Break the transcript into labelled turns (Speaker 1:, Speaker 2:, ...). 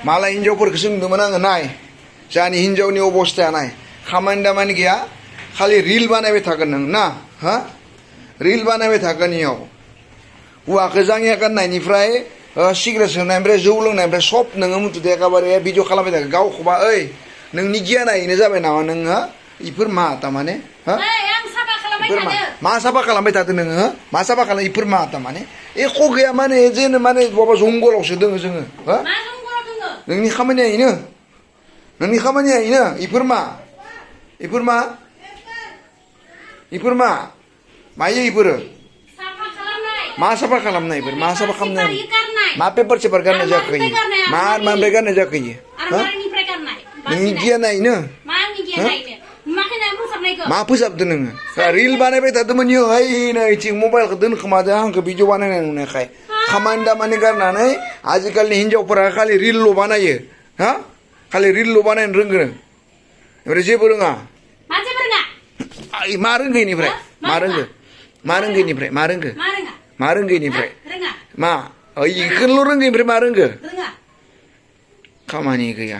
Speaker 1: Malah हिनजावफोरखौ सोंदोंमोन आङो नाय जानि हिनजावनि अबस्थाया नाय खामानि दामानि गैया खालि रिल बानायबाय थागोन नों ना हा रिल बानायबाय थागोन इयाव हौवाखौ जाङिया गाननायनिफ्राय सिगारेट सोबनायनिफ्राय जौ लोंनायनिफ्राय सब नोङो मुथुते एखेबारे भिडिअ खालामबाय थागोन गावखौबा ओइ नोंनि गियाना इनो जाबाय नामा नोङो इफोर मा तामाने हा इफोर मा साफा खालामबाय थादों नोङो मा साफा खालाम इफोर मा तामाने एख' गैया माने जेनो माने बबा जंगलावसो दोङो जोङो हा नोंनि खामानिया इनो नोंनि खामानिया इनो इफोर मा इफोर मा इफोर मा मायो इफोरो मा साफा खालामनाय इफोर मा साफा खालामनाय मा पेपार सेपार गारनाय जाखो मा मानिफ्राय गारनाय जाखो नोंनि गियाना इनो मा फोसाबदो नोङो रिल बानायबाय थादोंमोन इयो ओइ नैथिं मबाइलखौ दोनखोमादों आंखौ भिडिअ बानायनाय नुनायखाय खामानि दामानि गारनानै आजिखालिनि हिनजावफोरा खालि रिलल' बानायो हा खालि रिलल' बानायनो रोंगो ओमफ्राय जेबो रोङा मा रोंगो इनिफ्राय मा रोंगो मा रोंगो इनिफ्राय मा रोंगो मा रोंगो इनिफ्राय मा इखौल' रोंगो इनिफ्राय मा रोंगो खामानि गैया